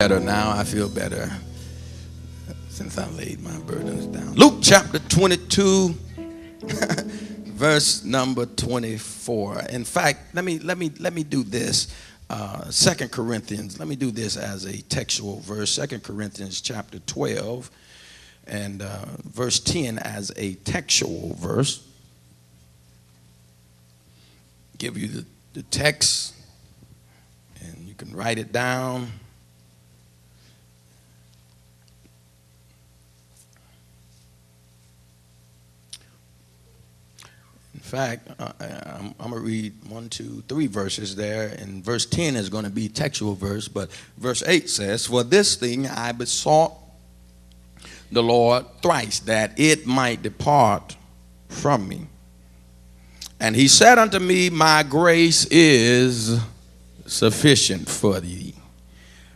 better now. I feel better since I laid my burdens down. Luke chapter 22, verse number 24. In fact, let me do this. 2 Corinthians. Let me do this as a textual verse. 2 Corinthians chapter 12 and verse 10 as a textual verse. Give you the text, and you can write it down. In fact, I'm going to read 1, 2, 3 verses there, and verse 10 is going to be textual verse, but verse 8 says, "For this thing I besought the Lord thrice, that it might depart from me. And he said unto me, My grace is sufficient for thee,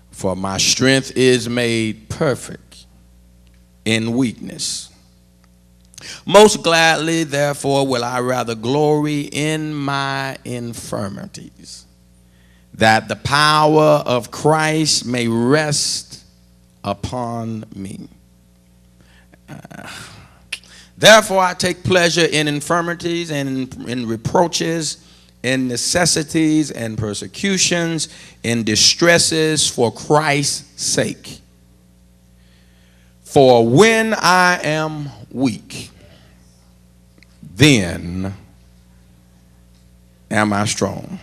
for my strength is made perfect in weakness. Most gladly, therefore, will I rather glory in my infirmities, that the power of Christ may rest upon me. Therefore, I take pleasure in infirmities and in reproaches, in necessities and persecutions, in distresses for Christ's sake. For when I am weak, then am I strong."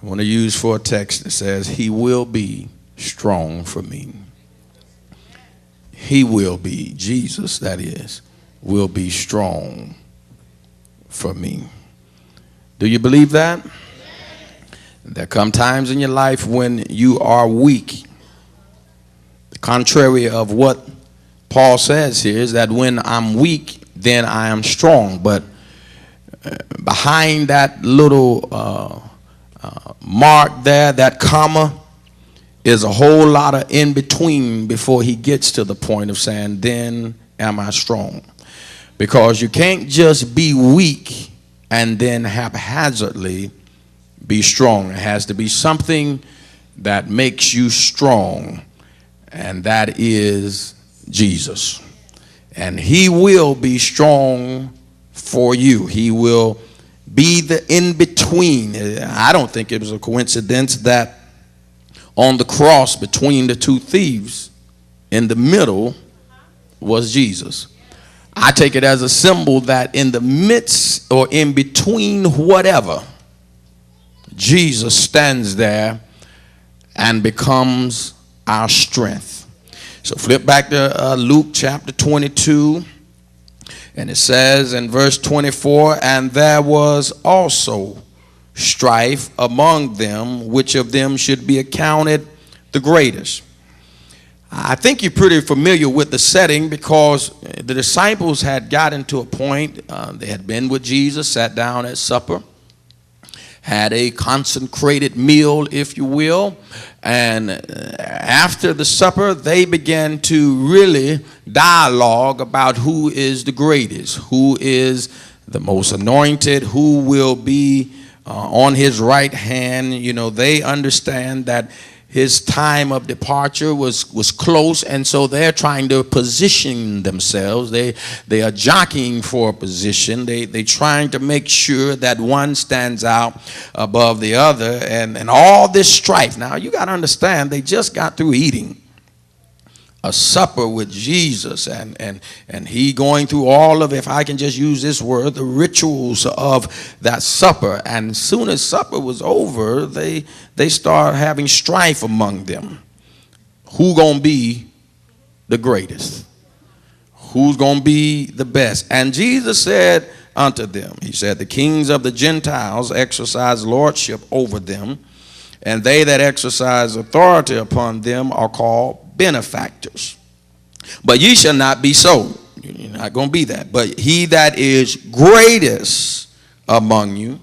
I want to use for a text that says, "He will be strong for me." He will be, Jesus that is, will be strong for me. Do you believe that? There come times in your life when you are weak. The contrary of what Paul says here is that when I'm weak, then I am strong. But behind that little mark there, that comma, is a whole lot of in between before he gets to the point of saying, "Then am I strong?" Because you can't just be weak and then haphazardly be strong. It has to be something that makes you strong, and that is Jesus. And he will be strong for you. He will be the in-between. I don't think it was a coincidence that on the cross between the two thieves, in the middle was Jesus. I take it as a symbol that in the midst or in between whatever, Jesus stands there and becomes our strength. So flip back to Luke chapter 22, and it says in verse 24, "And there was also strife among them, which of them should be accounted the greatest." I think you're pretty familiar with the setting, because the disciples had gotten to a point, they had been with Jesus, sat down at supper, had a consecrated meal, if you will, and after the supper, they began to really dialogue about who is the greatest, who is the most anointed, who will be on his right hand. You know, they understand that his time of departure was close, and so they're trying to position themselves. They are jockeying for a position. They're trying to make sure that one stands out above the other, and all this strife. Now, you got to understand, they just got through eating a supper with Jesus, and he going through all of, if I can just use this word, the rituals of that supper. And as soon as supper was over, they start having strife among them. Who gonna be the greatest? Who's gonna be the best? And Jesus said unto them, he said, "The kings of the Gentiles exercise lordship over them, and they that exercise authority upon them are called benefactors. But ye shall not be so." You're not going to be that. "But he that is greatest among you,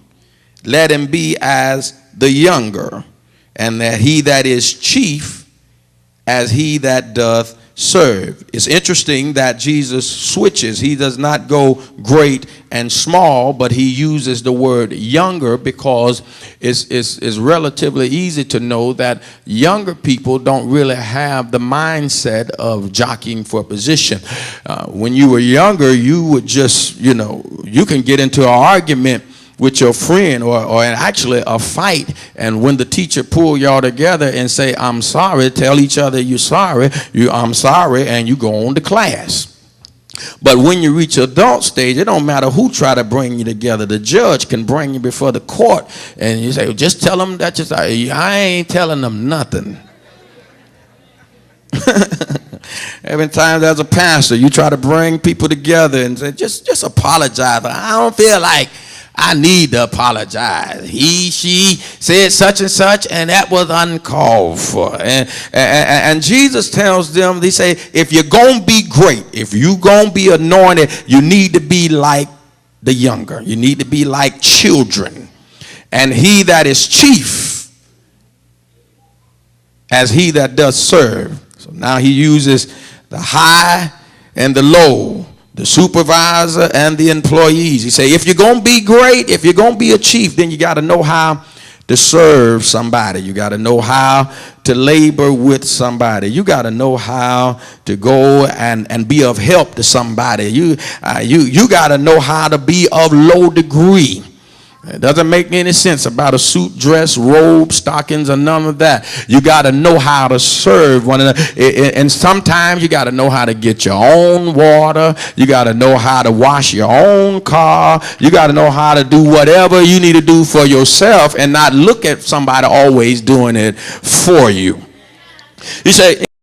let him be as the younger, and that he that is chief as he that doth serve. It's interesting that Jesus switches. He does not go great and small, but he uses the word younger because it's relatively easy to know that younger people don't really have the mindset of jockeying for position. When you were younger, you would just, you can get into an argument with your friend or actually a fight, and when the teacher pull y'all together and say, I'm sorry, tell each other you're sorry, I'm sorry, and you go on to class. But when you reach adult stage, it don't matter who try to bring you together. The judge can bring you before the court, and you say, just tell them that you're sorry. I ain't telling them nothing. Every time there's a pastor, you try to bring people together and say, just apologize. I don't feel like I need to apologize. He, she said such and such, and that was uncalled for. And Jesus tells them, they say, if you're going to be great, if you're going to be anointed, you need to be like the younger. You need to be like children. And he that is chief, as he that does serve. So now he uses the high and the low, the supervisor and the employees. He say, if you're going to be great, if you're going to be a chief, then you got to know how to serve somebody. You got to know how to labor with somebody. You got to know how to go and be of help to somebody. You got to know how to be of low degree. It doesn't make any sense about a suit, dress, robe, stockings, or none of that. You got to know how to serve one another. And sometimes you got to know how to get your own water. You got to know how to wash your own car. You got to know how to do whatever you need to do for yourself and not look at somebody always doing it for you. You say,